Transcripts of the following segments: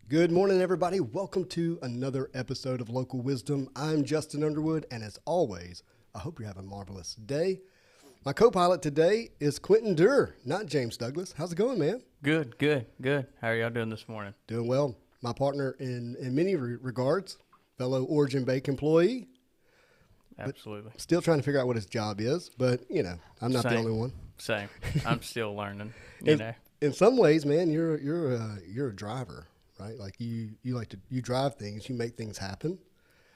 Good morning, everybody. Welcome to another episode of Local Wisdom. I'm Justin Underwood, and as always, I hope you're having a marvelous day. My co-pilot today is Quentin Durr, not James Douglas. How's it going, man? Good. How are y'all doing this morning? Doing well. My partner in many regards, fellow Origin Bake employee. Absolutely. Still trying to figure out what his job is, but, I'm not the only one. Same. I'm still learning, In some ways, man, you're a driver. Right, like you drive things, you make things happen.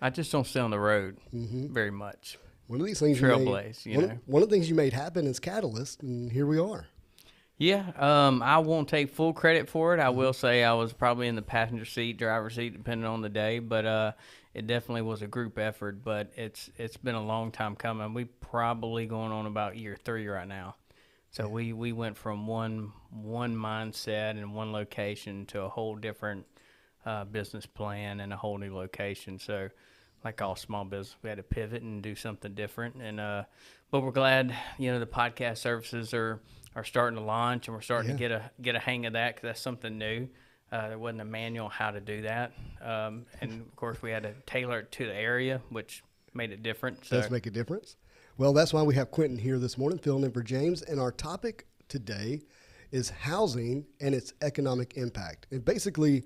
I just don't stay on the road very much. One of these things Trailblaze, one of the things you made happen is Catalyst, and here we are. Yeah, I won't take full credit for it. I will say I was probably in the passenger seat, driver's seat, depending on the day, but it definitely was a group effort. But it's been a long time coming. We probably going on about year 3 right now. So we went from one mindset and one location to a whole different business plan and a whole new location. So like all small business, we had to pivot and do something different. And but we're glad, the podcast services are starting to launch, and we're starting to get a hang of that, because that's something new. There wasn't a manual how to do that. And of course we had to tailor it to the area, which made it different. So. Does make a difference. Well, that's why we have Quentin here this morning, filling in for James. And our topic today is housing and its economic impact. And basically,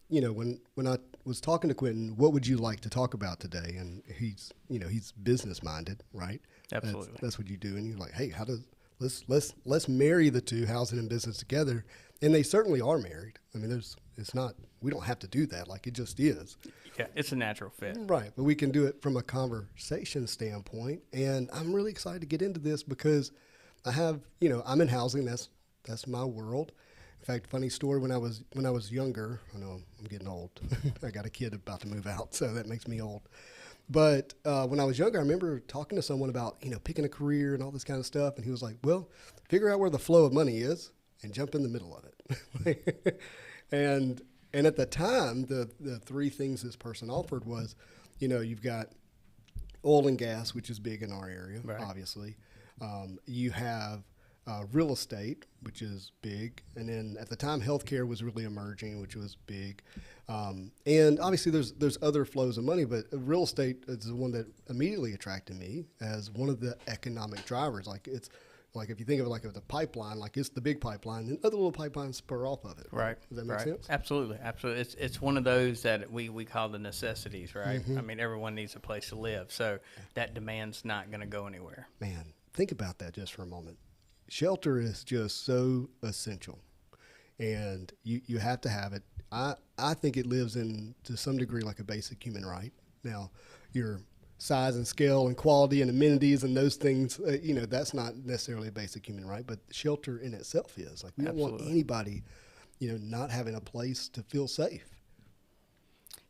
when I was talking to Quentin, what would you like to talk about today? And he's business minded, right? Absolutely. That's what you do. And you're like, hey, let's marry the two, housing and business, together. And they certainly are married. I mean, we don't have to do that. Like, it just is. Yeah, it's a natural fit. Right, but we can do it from a conversation standpoint, and I'm really excited to get into this because I have, I'm in housing. That's my world. In fact, funny story, when I was younger, I know I'm getting old. I got a kid about to move out, so that makes me old. But when I was younger, I remember talking to someone about, picking a career and all this kind of stuff, and he was like, well, figure out where the flow of money is and jump in the middle of it. And at the time, the three things this person offered was, you've got oil and gas, which is big in our area, right. Obviously. You have real estate, which is big. And then at the time, healthcare was really emerging, which was big. And obviously there's other flows of money, but real estate is the one that immediately attracted me as one of the economic drivers. Like, if you think of it like a pipeline, like it's the big pipeline, and other little pipelines spur off of it. Right. Does that make sense? Absolutely. It's one of those that we call the necessities, right? Mm-hmm. I mean, everyone needs a place to live, so that demand's not going to go anywhere. Man, think about that just for a moment. Shelter is just so essential, and you have to have it. I think it lives in, to some degree, like a basic human right. Now, your size and scale and quality and amenities and those things, that's not necessarily a basic human right, but shelter in itself is. Like, we don't want anybody, not having a place to feel safe.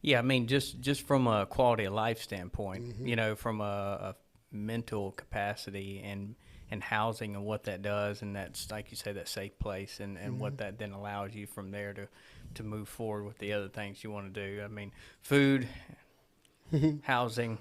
Yeah, I mean, just from a quality of life standpoint, from a mental capacity and housing and what that does, and that's, like you say, that safe place, and what that then allows you from there to move forward with the other things you want to do. I mean, food, housing,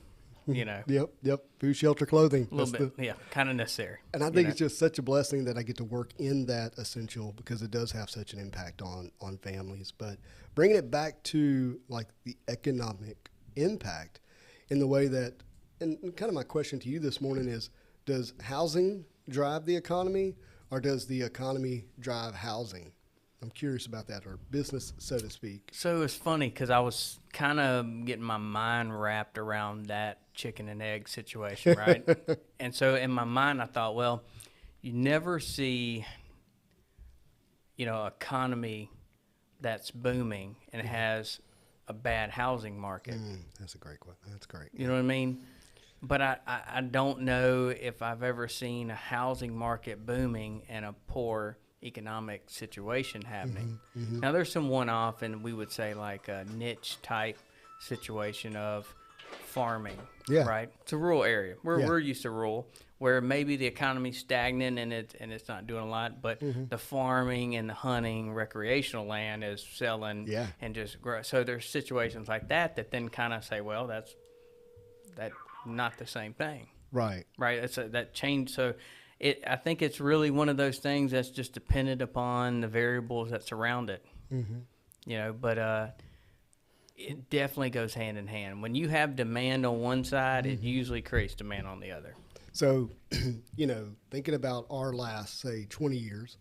Yep. Food, shelter, clothing. A little bit, kind of necessary. And I think it's just such a blessing that I get to work in that essential, because it does have such an impact on families. But bringing it back to, like, the economic impact in the way that, and kind of my question to you this morning is, does housing drive the economy, or does the economy drive housing? I'm curious about that, or business, so to speak. So it's funny, because I was kind of getting my mind wrapped around that chicken and egg situation, right? And so in my mind, I thought, well, you never see, economy that's booming and has a bad housing market. That's a great question. That's great. You know what I mean? But I don't know if I've ever seen a housing market booming and a poor economic situation happening. Now, there's some one-off, and we would say like a niche type situation of farming, right? It's a rural area. We're used to rural, where maybe the economy's stagnant and it's not doing a lot, but the farming and the hunting, recreational land is selling and just grow. So there's situations like that then kind of say, well, that's not the same thing. Right. It's that change. So I think it's really one of those things that's just dependent upon the variables that surround it. But it definitely goes hand in hand. When you have demand on one side, it usually creates demand on the other. So, thinking about our last, say, 20 years,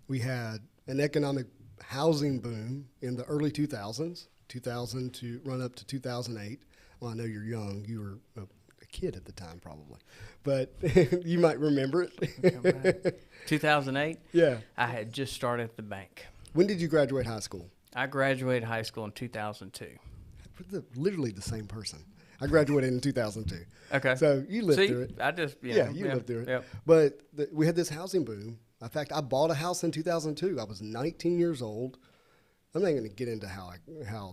we had an economic housing boom in the early 2000s, 2000 to run up to 2008. Well, I know you're young. You were a kid at the time, probably, but you might remember it. 2008? Yeah. I had just started at the bank. When did you graduate high school? I graduated high school in 2002. We're literally the same person. I graduated in 2002. Okay. So you lived through it. I just, You lived through it. Yep. But we had this housing boom. In fact, I bought a house in 2002. I was 19 years old. I'm not going to get into how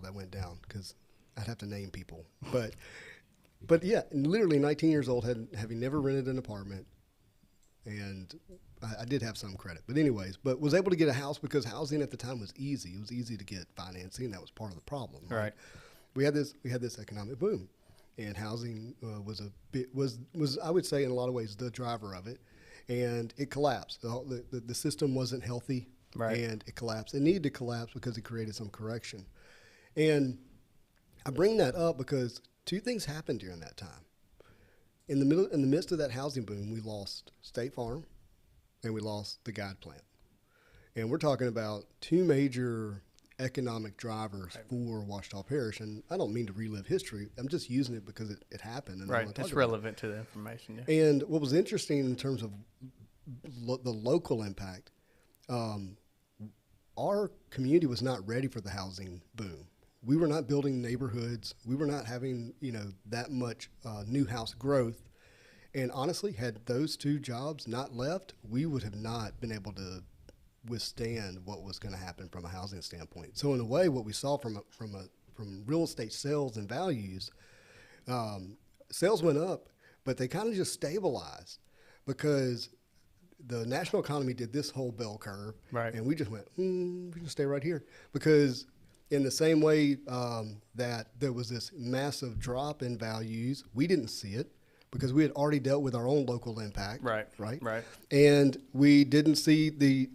that went down because I'd have to name people. But yeah, literally 19 years old, having never rented an apartment, and I did have some credit. But anyways, was able to get a house because housing at the time was easy. It was easy to get financing. That was part of the problem. Right. We had this economic boom, and housing was I would say in a lot of ways the driver of it, and it collapsed. The system wasn't healthy, right. And it collapsed. It needed to collapse because it created some correction, and I bring that up because two things happened during that time. In the midst of that housing boom, we lost State Farm, and we lost the guide plant, and we're talking about two major economic drivers for Ouachita Parish. And I don't mean to relive history. I'm just using it because it happened. And right. It's relevant to the information. Yeah. And what was interesting in terms of the local impact, our community was not ready for the housing boom. We were not building neighborhoods. We were not having, that much new house growth. And honestly, had those two jobs not left, we would have not been able to withstand what was going to happen from a housing standpoint. So in a way, what we saw from real estate sales and values, sales went up, but they kind of just stabilized because the national economy did this whole bell curve, right. And we just went, we can stay right here because in the same way that there was this massive drop in values, we didn't see it because we had already dealt with our own local impact. Right. And we didn't see the,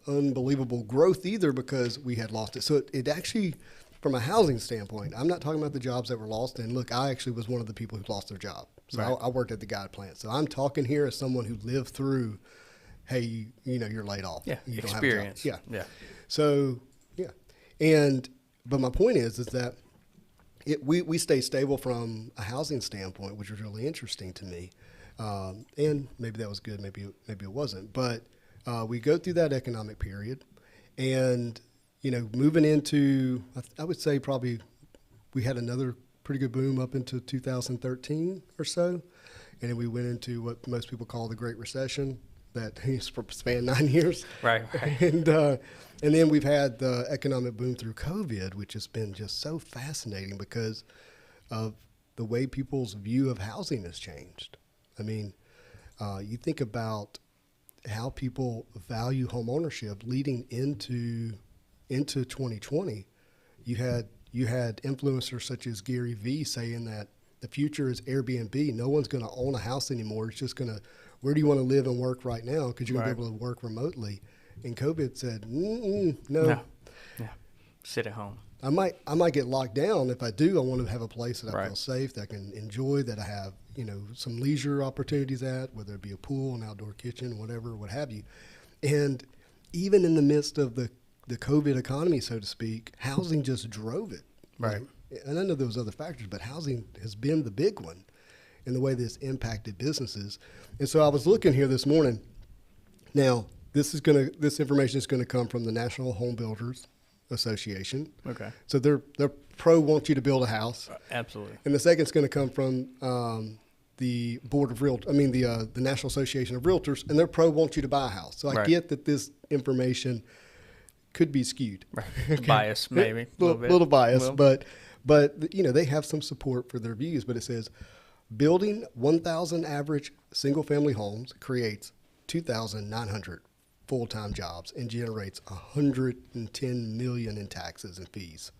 unbelievable growth either because we had lost it. So it actually, from a housing standpoint, I'm not talking about the jobs that were lost. And look, I actually was one of the people who lost their job. So right. I worked at the guide plant. So I'm talking here as someone who lived through, hey, you're laid off. Yeah, you experience. Don't have a job. Yeah. So, yeah. But my point is that we stay stable from a housing standpoint, which was really interesting to me. And maybe that was good, maybe it wasn't. But we go through that economic period, and moving into, I would say probably we had another pretty good boom up into 2013 or so, and then we went into what most people call the Great Recession that spanned 9 years. Right. And then we've had the economic boom through COVID, which has been just so fascinating because of the way people's view of housing has changed. I mean, you think about how people value home ownership leading into 2020. You had influencers such as Gary Vee saying that the future is Airbnb. No one's going to own a house anymore. It's just going to, where do you want to live and work right now? Because you're going to be able to work remotely. And COVID said, no. Yeah. Sit at home. I might get locked down. If I do, I want to have a place that I right. feel safe, that I can enjoy, that I have, some leisure opportunities at, whether it be a pool, an outdoor kitchen, whatever, what have you. And even in the midst of the COVID economy, so to speak, housing just drove it. Right. And I know there was other factors, but housing has been the big one in the way this impacted businesses. And so I was looking here this morning. Now, this information is going to come from the National Home Builders Association. Okay. So they're pro want you to build a house. Absolutely. And the second is going to come from the the National Association of Realtors, and they're pro want you to buy a house. So I right. get that this information could be skewed. Right. Okay. Bias, maybe. little bias, but they have some support for their views. But it says building 1,000 average single-family homes creates 2,900 full-time jobs and generates $110 million in taxes and fees.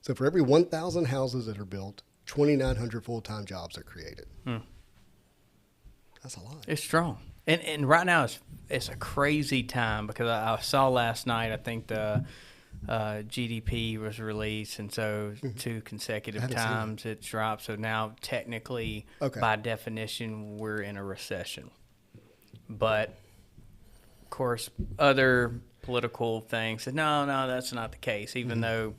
So for every 1,000 houses that are built, 2,900 full-time jobs are created. That's a lot. It's strong. And right now it's a crazy time because I saw last night, I think the GDP was released, and so 2 consecutive times it's dropped. So now technically, by definition, we're in a recession. But of course, other political things said, no, that's not the case. Even though,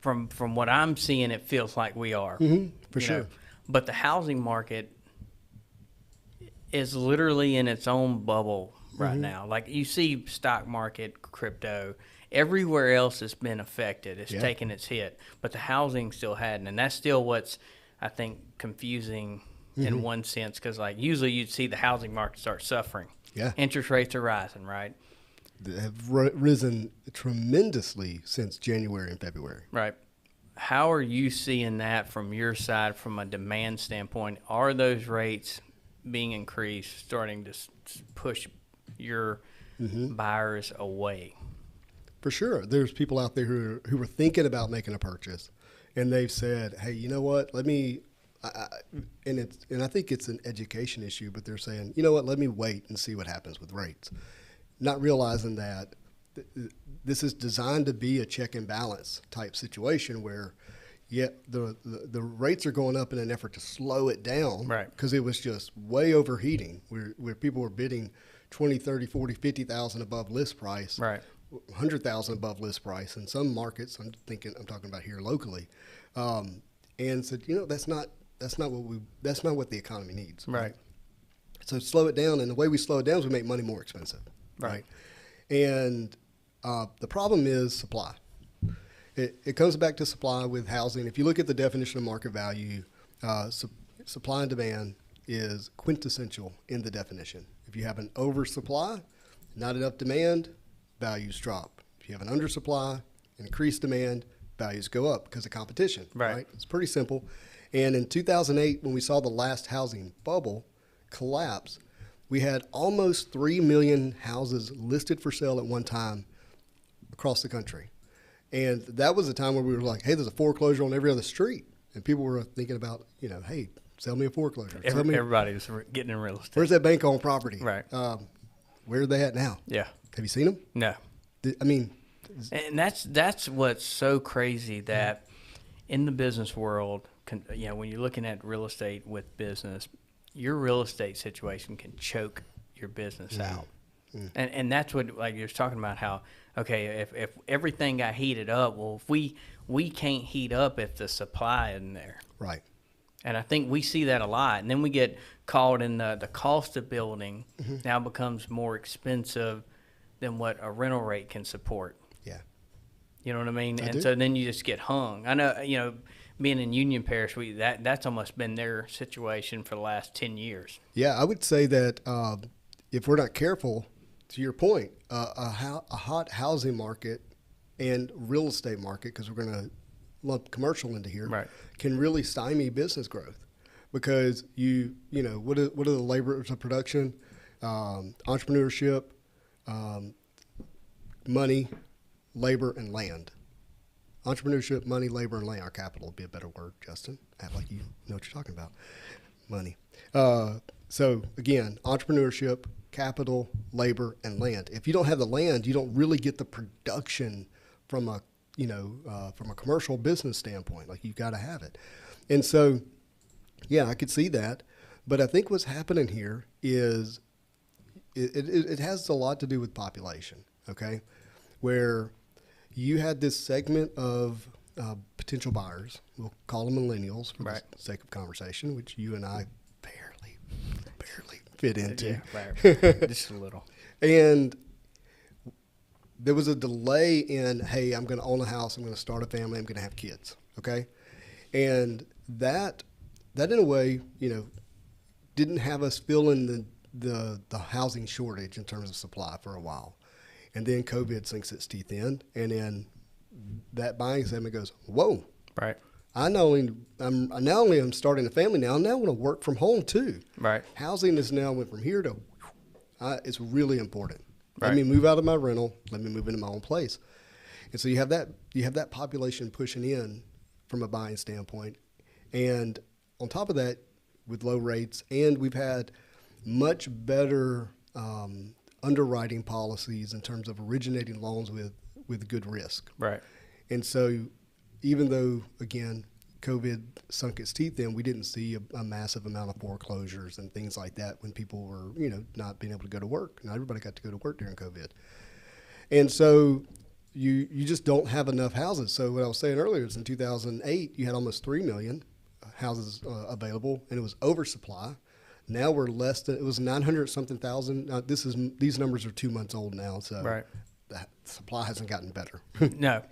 from what I'm seeing, it feels like we are. For sure. But the housing market is literally in its own bubble right now. Like you see stock market, crypto, everywhere else has been affected. It's taken its hit, but the housing still hadn't. And that's still what's, I think, confusing in one sense, because like usually you'd see the housing market start suffering. Yeah. Interest rates are rising, right? They have risen tremendously since January and February. Right. How are you seeing that from your side, from a demand standpoint? Are those rates being increased, starting to push your buyers away? For sure. There's people out there who are thinking about making a purchase, and they've said, hey, you know what, let me, and I think it's an education issue, but they're saying, you know what, let me wait and see what happens with rates. Not realizing that this is designed to be a check and balance type situation where, the rates are going up in an effort to slow it down, right? Because it was just way overheating, where people were bidding 20, 30, 40, 50,000 above list price, right? 100,000 above list price. In some markets, I'm talking about here locally, and said, that's not what the economy needs, right? So slow it down, and the way we slow it down is we make money more expensive, right? And the problem is supply. It comes back to supply with housing. If you look at the definition of market value, supply and demand is quintessential in the definition. If you have an oversupply, not enough demand, values drop. If you have an undersupply, increased demand, values go up because of competition, right? It's pretty simple. And in 2008, when we saw the last housing bubble collapse, we had almost 3 million houses listed for sale at one time across the country. And that was a time where we were like, hey, there's a foreclosure on every other street. And people were thinking about, hey, sell me a foreclosure. Everybody was getting in real estate. Where's that bank on property? Right. Where are they at now? Yeah. Have you seen them? No. And that's what's so crazy, that in the business world, when you're looking at real estate with business, your real estate situation can choke your business out. And that's what, like you're talking about, how, okay, if everything got heated up, well, if we can't heat up if the supply isn't there. Right. And I think we see that a lot. And then we get caught in the cost of building now becomes more expensive than what a rental rate can support. Yeah. You know what I mean? I do. So then you just get hung. I know, being in Union Parish, that's almost been their situation for the last 10 years. Yeah, I would say that if we're not careful, to your point, a hot housing market and real estate market, because we're going to lump commercial into here, right, can really stymie business growth, because what are the labors of production? Entrepreneurship, money, labor, and land. Entrepreneurship, money, labor, and land. Our capital would be a better word, Justin. Act like you know what you're talking about. Money. So again, entrepreneurship, capital, labor, and land. If you don't have the land, you don't really get the production from a commercial business standpoint. Like, you've got to have it. And so, yeah, I could see that. But I think what's happening here is it has a lot to do with population, okay? Where you had this segment of potential buyers, we'll call them millennials for the sake of conversation, which you and I barely fit into. Yeah, just a little. And there was a delay in, hey, I'm going to own a house, I'm going to start a family, I'm going to have kids, okay? And that in a way, didn't have us feeling the housing shortage in terms of supply for a while. And then COVID sinks its teeth in, and then that buying segment goes, whoa. Right. I not only am starting a family now, I'm now going to work from home too. Right. Housing is now went from here to, it's really important. Right. Let me move out of my rental. Let me move into my own place. And so you have that population pushing in from a buying standpoint. And on top of that, with low rates, and we've had much better underwriting policies in terms of originating loans with good risk. Right. And so even though, again, COVID sunk its teeth in, we didn't see a massive amount of foreclosures and things like that when people were, not being able to go to work. Not everybody got to go to work during COVID. And so you just don't have enough houses. So what I was saying earlier is in 2008, you had almost 3 million houses available, and it was oversupply. Now we're less than, it was 900 something thousand. These numbers are 2 months old now, so Right. the supply hasn't gotten better. No.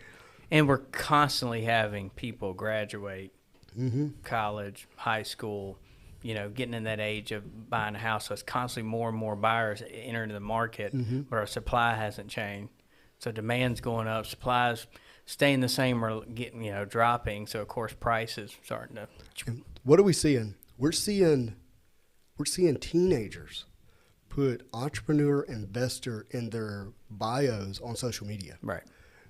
And we're constantly having people graduate college, high school, getting in that age of buying a house. So it's constantly more and more buyers entering the market, but our supply hasn't changed. So demand's going up, supply's staying the same or getting, dropping. So of course prices starting to. And what are we seeing? We're seeing teenagers put entrepreneur, investor in their bios on social media. Right.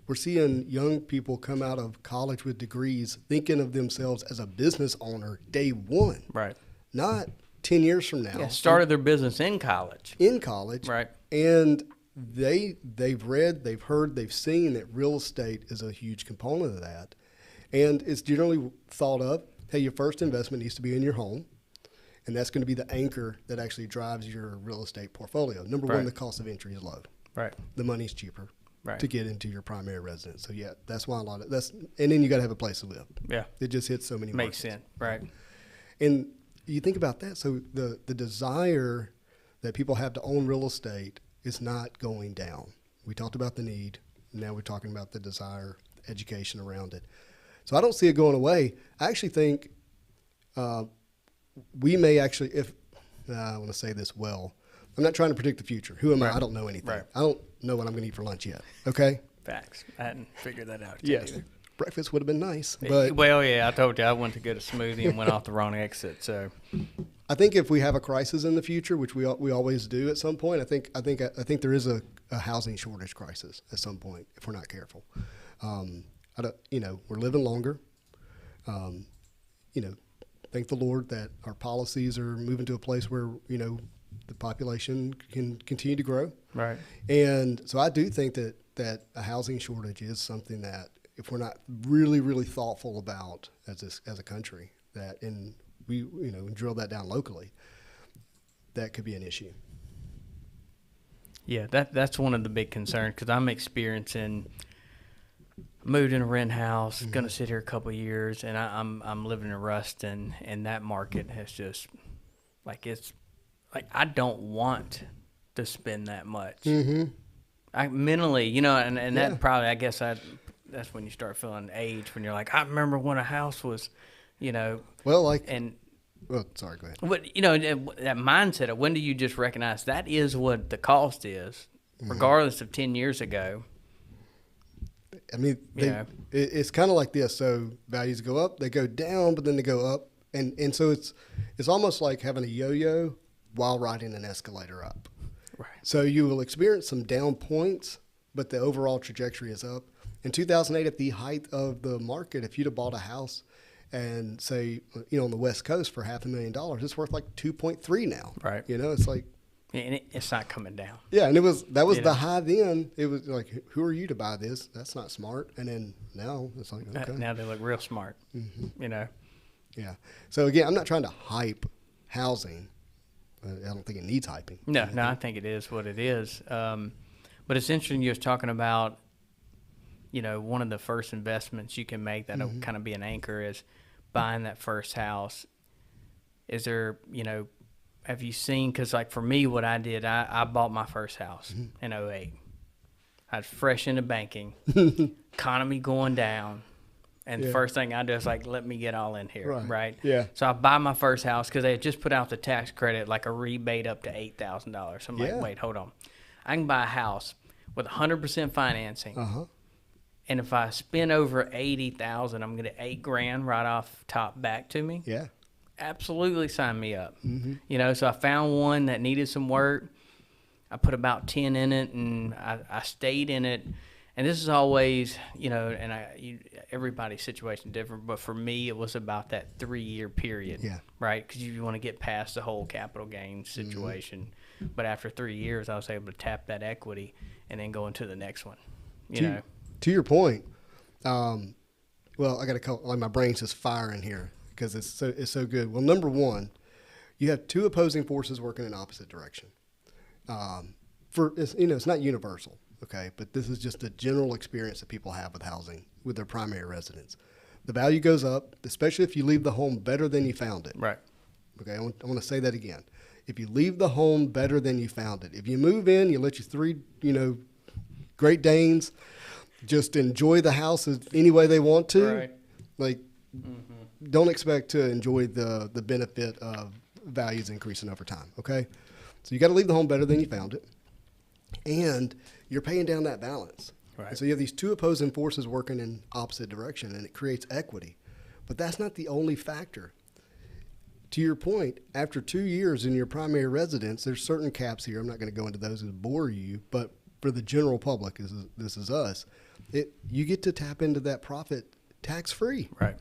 We're seeing young people come out of college with degrees thinking of themselves as a business owner day one. Right. Not 10 years from now. Yeah, started their business in college. Right. And they've read, they've heard, they've seen that real estate is a huge component of that. And it's generally thought of, hey, your first investment needs to be in your home. And that's going to be the anchor that actually drives your real estate portfolio. Number one, the cost of entry is low. Right. The money's cheaper. Right. To get into your primary residence. So yeah, that's why and then you got to have a place to live. Yeah. It just hits so many Makes markets. sense. Right. And you think about that. So the desire that people have to own real estate is not going down. We talked about the need. Now we're talking about the desire, education around it. So I don't see it going away. I actually think we may actually, I want to say this well, I'm not trying to predict the future. Who am I? I don't know anything. Right. I don't know what I'm going to eat for lunch yet. Okay? Facts. I hadn't figured that out yet either. Breakfast would have been nice. But well, yeah, I told you I went to get a smoothie and went off the wrong exit. So I think if we have a crisis in the future, which we always do at some point, I think there is a housing shortage crisis at some point if we're not careful. We're living longer. Thank the Lord that our policies are moving to a place where the population can continue to grow. Right. And so I do think that a housing shortage is something that if we're not really, really thoughtful about as a country, and we drill that down locally, that could be an issue. Yeah, that's one of the big concerns because I'm experiencing. Moved in a rent house, going to sit here a couple of years, and I'm living in Ruston, and that market has just I don't want to spend that much. Mm-hmm. I mentally, and that probably, I guess that's when you start feeling age, when you're like, I remember when a house was, sorry, go ahead. But that mindset of when do you just recognize that is what the cost is, regardless of 10 years ago. I mean, it's kind of like this. So values go up, they go down, but then they go up, and so it's almost like having a yo-yo while riding an escalator up. Right. So you will experience some down points, but the overall trajectory is up. In 2008, at the height of the market, if you'd have bought a house and say, on the West Coast for $500,000, it's worth like 2.3 now. Right. It's like. And it's not coming down. Yeah, and that was the high then. It was like, who are you to buy this? That's not smart. And then now it's like, okay. Now they look real smart. Yeah. So again, I'm not trying to hype housing. I don't think it needs hyping. No, I think it is what it is. But it's interesting you was talking about, one of the first investments you can make that'll kind of be an anchor is buying that first house. Is there, have you seen, because like for me, what I did, I bought my first house in 2008. I was fresh into banking, economy going down. And the first thing I do is like, let me get all in here, right? Yeah. So I buy my first house because they had just put out the tax credit, like a rebate up to $8,000. So I'm like, wait, hold on. I can buy a house with 100% financing. And if I spend over $80,000, I'm going to get $8,000 right off top back to me. Yeah. Absolutely sign me up. So I found one that needed some work. I put about 10 in it, and I stayed in it. And this is always, everybody's situation different, but for me, it was about that 3-year period, right? Because you want to get past the whole capital gains situation. But after 3 years, I was able to tap that equity and then go into the next one. to your point, well, I got to call, like my brain's just firing here because it's so good. Well, number one, you have two opposing forces working in opposite direction. It's not universal, okay, but this is just a general experience that people have with housing with their primary residence. The value goes up, especially if you leave the home better than you found it. Right. Okay, I want to say that again. If you leave the home better than you found it, if you move in, you let your three, Great Danes just enjoy the house any way they want to. Right. Like, don't expect to enjoy the benefit of values increasing over time. Okay, so you got to leave the home better than you found it, and you're paying down that balance. Right. And so you have these two opposing forces working in opposite direction, and it creates equity. But that's not the only factor. To your point, after 2 years in your primary residence, there's certain caps here. I'm not going to go into those and bore you, but for the general public, this is us. You get to tap into that profit tax-free. Right.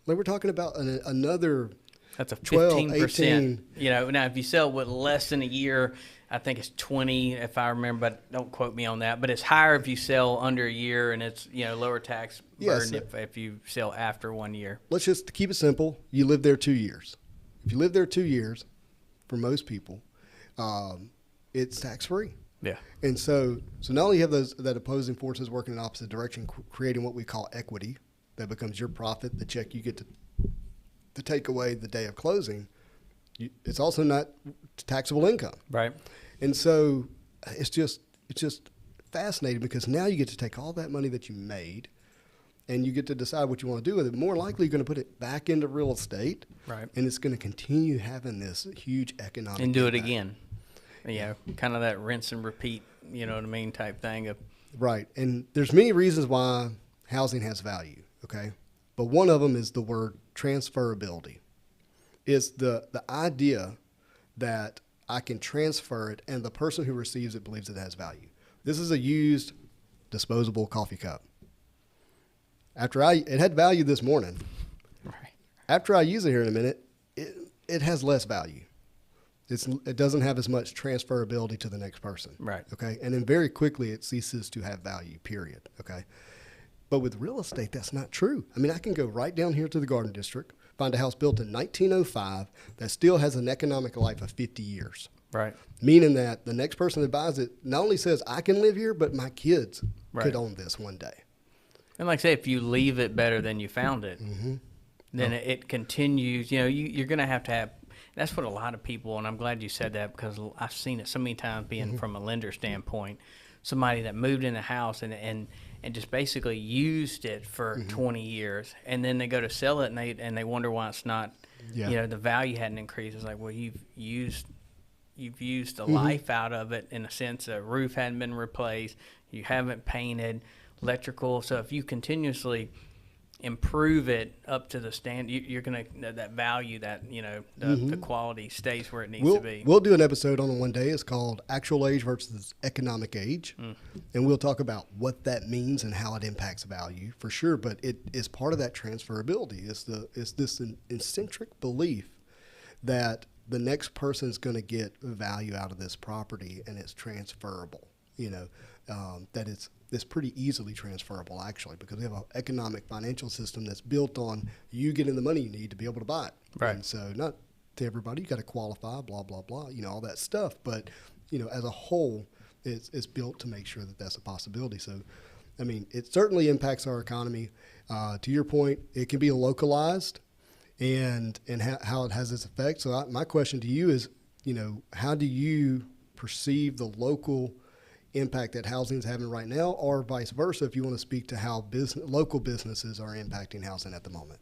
Like we're talking about another That's a 12, 15%. 18. Now if you sell with less than a year, I think it's 20 if I remember, but don't quote me on that. But it's higher if you sell under a year, and it's lower tax burden if you sell after 1 year. Let's just keep it simple. You live there 2 years. If you live there 2 years, for most people, it's tax-free. Yeah. And so not only have that opposing forces working in opposite direction, creating what we call equity, that becomes your profit, the check you get to take away the day of closing. It's also not taxable income. Right. And so it's just fascinating because now you get to take all that money that you made and you get to decide what you want to do with it. More likely you're going to put it back into real estate. Right. And it's going to continue having this huge economic And do it impact. again. Kind of that rinse and repeat, what I mean, type thing. Right. And there's many reasons why housing has value, okay? But one of them is the word transferability. It's the idea that I can transfer it and the person who receives it believes it has value. This is a used disposable coffee cup. It had value this morning. Right. After I use it here in a minute, it has less value. It doesn't have as much transferability to the next person. Right. Okay. And then very quickly it ceases to have value, period. Okay. But with real estate, that's not true. I mean, I can go right down here to the Garden District, find a house built in 1905 that still has an economic life of 50 years. Right. Meaning that the next person that buys it not only says, I can live here, but my kids Right. could own this one day. And like I say, if you leave it better than you found it, then it continues. You're going to have. That's what a lot of people, and I'm glad you said that because I've seen it so many times being from a lender standpoint, somebody that moved in the house and just basically used it for 20 years, and then they go to sell it and they wonder why it's not, the value hadn't increased. It's like, well, you've used the life out of it in a sense. A roof hadn't been replaced, you haven't painted, electrical. So if you continuously improve it up to the standard, you're going to, that value, that, the quality stays where it needs to be. We'll do an episode on it one day. It's called Actual Age versus Economic Age. And we'll talk about what that means and how it impacts value for sure. But it is part of that transferability. It's this eccentric belief that the next person is going to get value out of this property and it's transferable, that it's pretty easily transferable, actually, because we have an economic financial system that's built on you getting the money you need to be able to buy it. Right. And so not to everybody, you got to qualify, blah, blah, blah, all that stuff. But, as a whole, it's built to make sure that that's a possibility. So, I mean, it certainly impacts our economy. To your point, it can be localized and how it has its effect. So my question to you is, how do you perceive the local impact that housing is having right now, or vice versa, if you want to speak to how local businesses are impacting housing at the moment?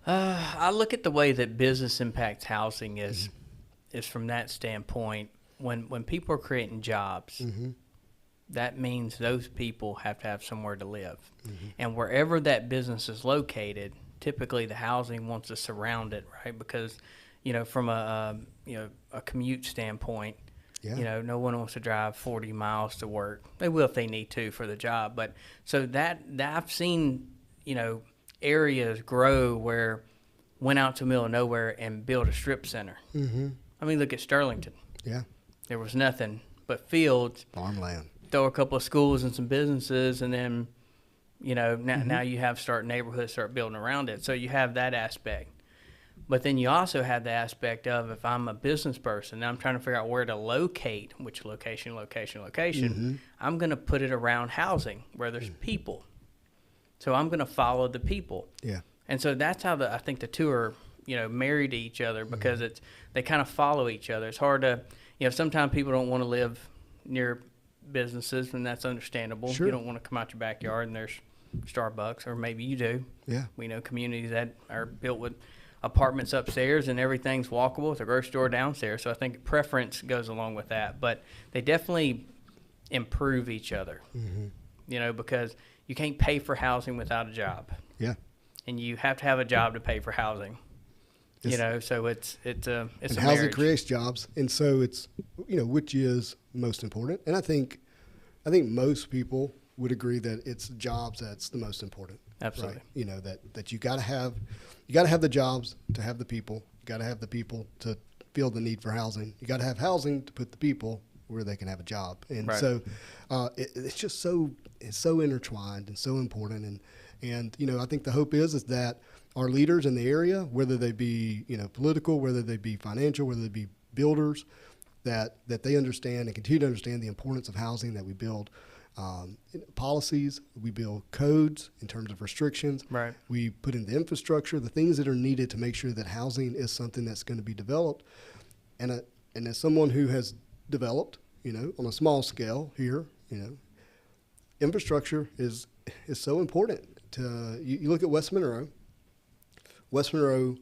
I look at the way that business impacts housing is from that standpoint. When people are creating jobs, that means those people have to have somewhere to live. And wherever that business is located, typically the housing wants to surround it, right? Because, from a commute standpoint, no one wants to drive 40 miles to work. They will if they need to for the job. But so that I've seen, areas grow where went out to the middle of nowhere and built a strip center. I mean, look at Sterlington. Yeah. There was nothing but fields. Farmland. throw a couple of schools and some businesses, and then, now you have start neighborhoods start building around it. So you have that aspect. But then you also have the aspect of, if I'm a business person and I'm trying to figure out where to locate, which location, I'm going to put it around housing where there's people. So I'm going to follow the people. Yeah. And so that's how I think the two are, married to each other, because they kind of follow each other. It's hard to, sometimes people don't want to live near businesses, and that's understandable. Sure. You don't want to come out your backyard and there's Starbucks, or maybe you do. Yeah. We know communities that are built with apartments upstairs and everything's walkable with a grocery store downstairs. So I think preference goes along with that. But they definitely improve each other, because you can't pay for housing without a job. Yeah. And you have to have a job to pay for housing. So it's and a housing marriage. creates jobs, and so it's which is most important. And I think most people would agree that it's jobs that's the most important. Absolutely. Right? That you got to have the jobs to have the people. You got to have the people to feel the need for housing. You got to have housing to put the people where they can have a job. And so it's just so intertwined and so important. And I think the hope is that our leaders in the area, whether they be political, whether they be financial, whether they be builders, that they understand and continue to understand the importance of housing, that we build policies, we build codes in terms of restrictions. Right. We put in the infrastructure, the things that are needed to make sure that housing is something that's going to be developed. And as someone who has developed, on a small scale here, infrastructure is so important. You look at West Monroe. West Monroe,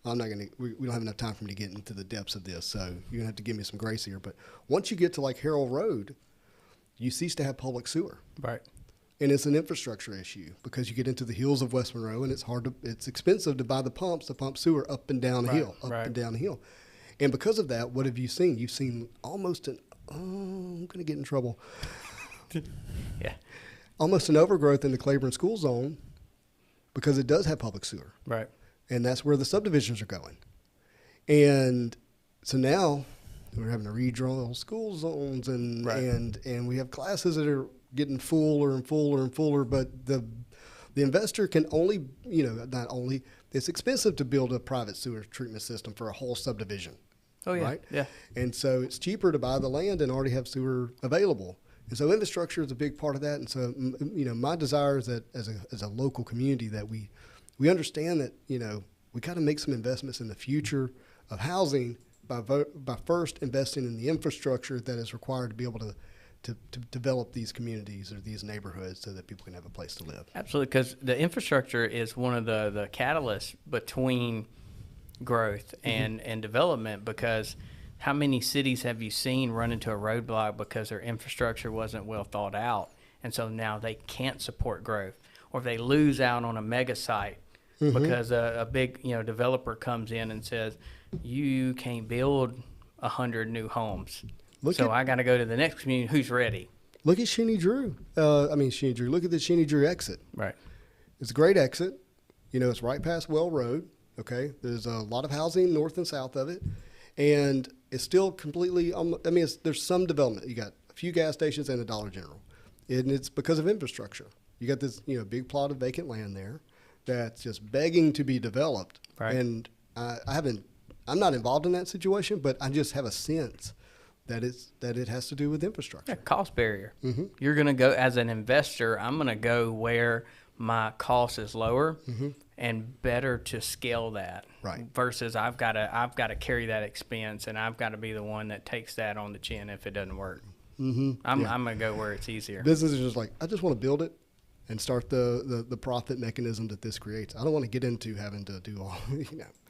we don't have enough time for me to get into the depths of this, so you're going to have to give me some grace here. But once you get to like Harold Road, you cease to have public sewer. Right. And it's an infrastructure issue, because you get into the hills of West Monroe, and it's expensive to buy the pumps to pump sewer up and down the hill, and down the hill. And because of that, what have you seen? You've seen almost I'm going to get in trouble. Yeah. Almost an overgrowth in the Claiborne school zone, because it does have public sewer. Right. And that's where the subdivisions are going. And so now we're having to redraw school zones, and we have classes that are getting fuller and fuller and fuller, but the investor can only, not only, it's expensive to build a private sewer treatment system for a whole subdivision. Oh, yeah. Right? Yeah. And so it's cheaper to buy the land and already have sewer available. And so infrastructure is a big part of that. And so, my desire is that as a local community, that we understand that, we got to make some investments in the future of housing by first investing in the infrastructure that is required to be able to develop these communities or these neighborhoods so that people can have a place to live. Absolutely, because the infrastructure is one of the catalysts between growth and development, because how many cities have you seen run into a roadblock because their infrastructure wasn't well thought out, and so now they can't support growth, or they lose out on a mega site because a big developer comes in and says, you can't build 100 new homes, I got to go to the next community who's ready. Look at Shinny Drew. Look at the Shinny Drew exit. Right. It's a great exit. It's right past Well Road. Okay. There's a lot of housing north and south of it. And it's still completely, there's some development. You got a few gas stations and a Dollar General. And it's because of infrastructure. You got this, big plot of vacant land there that's just begging to be developed. Right. And I'm not involved in that situation, but I just have a sense that it has to do with infrastructure. Yeah, cost barrier. You're going to go, as an investor, I'm going to go where my cost is lower and better to scale that. Right. Versus I've got to carry that expense, and I've got to be the one that takes that on the chin if it doesn't work. I'm going to go where it's easier. Businesses are just like, I just want to build it and start the profit mechanism that this creates. I don't want to get into having to do all,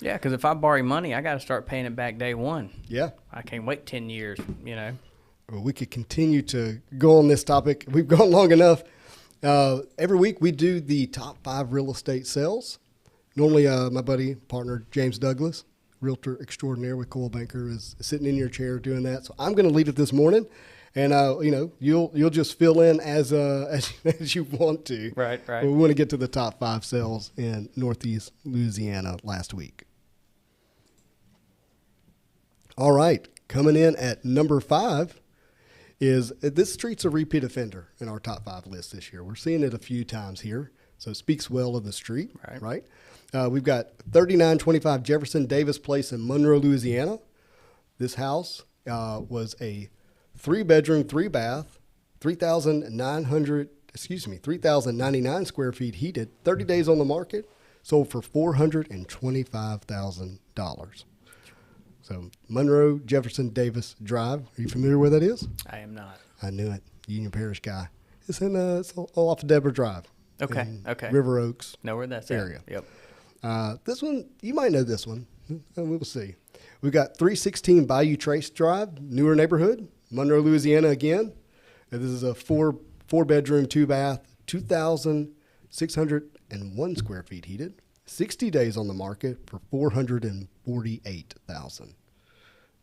Yeah, because if I borrow money, I got to start paying it back day one. Yeah. I can't wait 10 years, Well, we could continue to go on this topic. We've gone long enough. Every week we do the top 5 real estate sales. Normally, my buddy, partner, James Douglas, realtor extraordinaire with Coldwell Banker, is sitting in your chair doing that. So I'm going to lead it this morning. And you'll just fill in as you want to. Right. But we want to get to the top 5 sales in Northeast Louisiana last week. All right, coming in at number 5 is this street's a repeat offender in our top 5 list this year. We're seeing it a few times here, so it speaks well of the street, right? We've got 3925 Jefferson Davis Place in Monroe, Louisiana. This house was a 3-bedroom, 3-bath, 3,099 square feet heated, 30 days on the market, sold for $425,000. So Monroe, Jefferson Davis Drive. Are you familiar where that is? I am not. I knew it. Union Parish guy. It's it's all off of Deborah Drive. Okay. River Oaks. Know where that's area. At. Yep. This one, you might know this one. We'll see. We've got 316 Bayou Trace Drive, newer neighborhood, Monroe, Louisiana again. And this is a 4-bedroom, 2-bath, 2,601 square feet heated. 60 days on the market for $448,000.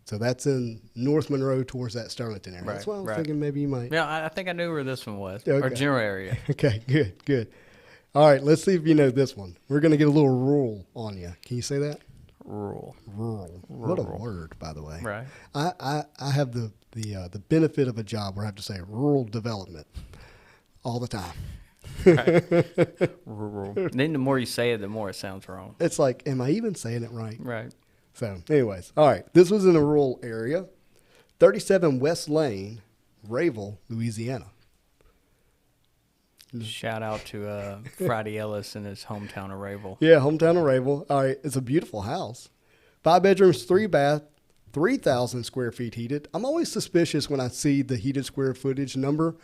So that's in North Monroe towards that Sterlington area. Right, That's why I was thinking maybe you might. Yeah, I think I knew where this one was. Okay. Or general area. Okay, good. All right, let's see if you know this one. We're going to get a little rural on you. Can you say that? Rural. What a word, by the way. Right. I have the benefit of a job where I have to say rural development all the time. Right. Rural. Then the more you say it, the more it sounds wrong. It's like, am I even saying it right? Right. So, anyways, all right. This was in a rural area, 37 West Lane, Rayville, Louisiana. Shout out to Friday Ellis in his hometown of Rayville. Yeah, hometown of Rayville. All right, it's a beautiful house. 5 bedrooms, 3-bath, 3,000 square feet heated. I'm always suspicious when I see the heated square footage number,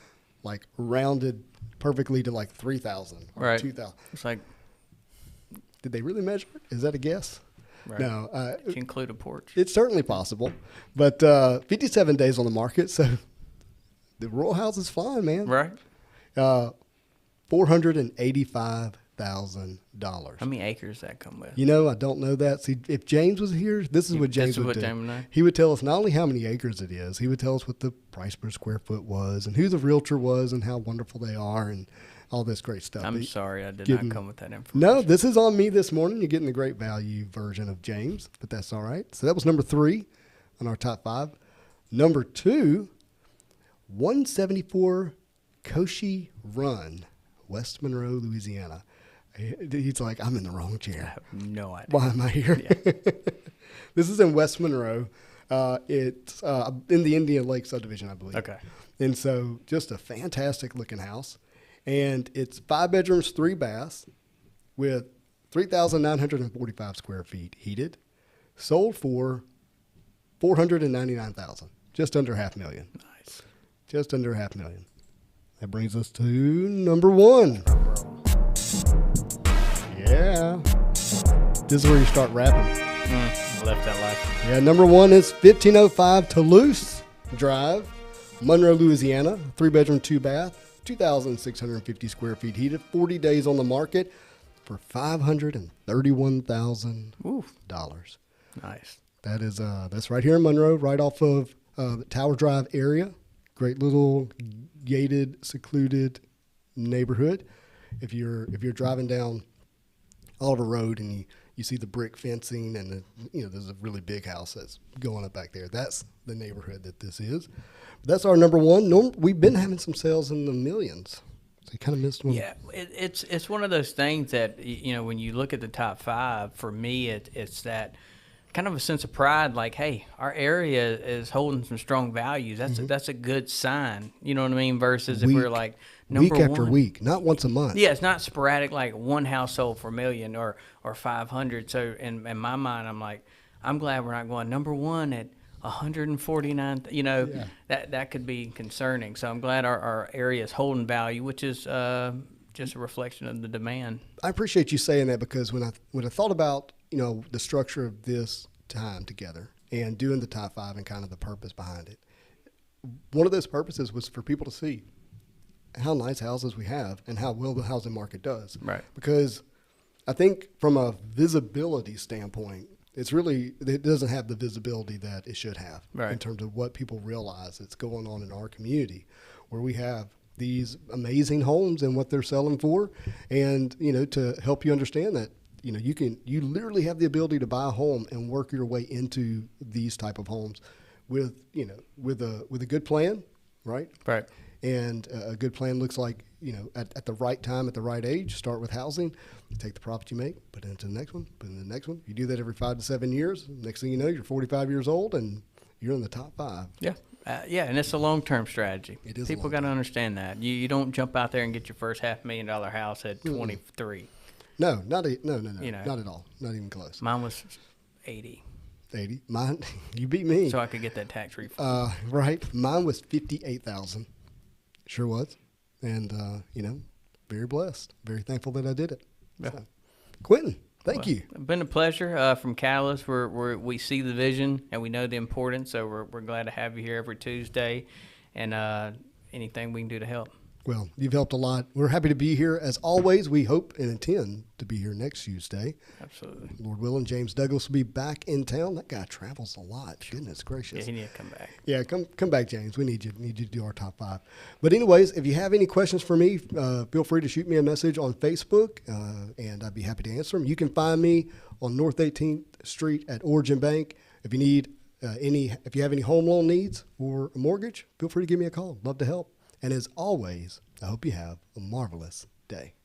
like rounded perfectly to like 3,000 or Right. 2,000. It's like, Did they really measure it? Is that a guess? right. No. Did you include a porch? It's certainly possible, but 57 days on the market, so the rural house is flying, man. Right. $485,000. How many acres that come with? You know, I don't know that. See, if James was here, this is what James would do. James He would tell us not only how many acres it is, he would tell us what the price per square foot was and who the realtor was and how wonderful they are and all this great stuff. I'm sorry, I did not come with that information. No, this is on me this morning. You're getting the great value version of James, but that's all right. So that was number 3 on our top 5. Number 2, 174 Cauchy Run, West Monroe, Louisiana. He's like, I'm in the wrong chair. I have no idea. Why am I here? Yeah. This is in West Monroe. It's in the Indian Lake subdivision, I believe. Okay. And so just a fantastic looking house. And it's 5 bedrooms, 3 baths with 3,945 square feet heated. Sold for $499,000, just under $500,000. Nice. Just under $500,000. That brings us to number 1. Yeah. This is where you start rapping. Left that life. Yeah, number 1 is 1505 Toulouse Drive, Monroe, Louisiana. 3-bedroom, 2-bath, 2,650 square feet heated, 40 days on the market for $531,000. Nice. That is that's right here in Monroe, right off of the Tower Drive area. Great little gated, secluded neighborhood. If you're driving down Oliver Road and you see the brick fencing and there's a really big house that's going up back there. That's the neighborhood that this is. That's our number 1. We've been having some sales in the millions. So you kind of missed one. Yeah, it's one of those things that when you look at the top 5, for me it's that kind of a sense of pride, like, hey, our area is holding some strong values. That's a good sign. You know what I mean? Versus if we were like number week after 1. week, not once a month. Yeah, it's not sporadic, like one house sold for $1 million or 500. So in my mind, I'm like, I'm glad we're not going number 1 at 149. Yeah. That could be concerning. So I'm glad our area is holding value, which is just a reflection of the demand. I appreciate you saying that, because when I thought about the structure of this time together and doing the top 5 and kind of the purpose behind it, one of those purposes was for people to see how nice houses we have and how well the housing market does. Right. Because I think from a visibility standpoint, it doesn't have the visibility that it should have. Right. In terms of what people realize that's going on in our community, where we have these amazing homes and what they're selling for, and to help you understand that you literally have the ability to buy a home and work your way into these type of homes with a good plan right? Right. And a good plan looks like, at the right time, at the right age, start with housing, take the profit you make, put it into the next one, put it in the next one. You do that every 5 to 7 years. Next thing you know, you're 45 years old and you're in the top 5. Yeah. Yeah, and it's a long-term strategy. It is People got to understand that. You don't jump out there and get your first $500,000 house at 23. No, not at all. Not even close. Mine was 80. 80. Mine, you beat me. So I could get that tax refund. Right. Mine was 58,000. Sure was. And, very blessed. Very thankful that I did it. Yeah. So, Quentin, thank you. It's been a pleasure. From Catalyst, we see the vision and we know the importance, so we're glad to have you here every Tuesday, and anything we can do to help. Well, you've helped a lot. We're happy to be here. As always, we hope and intend to be here next Tuesday. Absolutely. Lord willing, James Douglas will be back in town. That guy travels a lot. Goodness gracious. Yeah, he need to come back. Yeah, come back, James. We need you. Need you to do our top 5. But anyways, if you have any questions for me, feel free to shoot me a message on Facebook, and I'd be happy to answer them. You can find me on North 18th Street at Origin Bank. If you need if you have any home loan needs or a mortgage, feel free to give me a call. Love to help. And as always, I hope you have a marvelous day.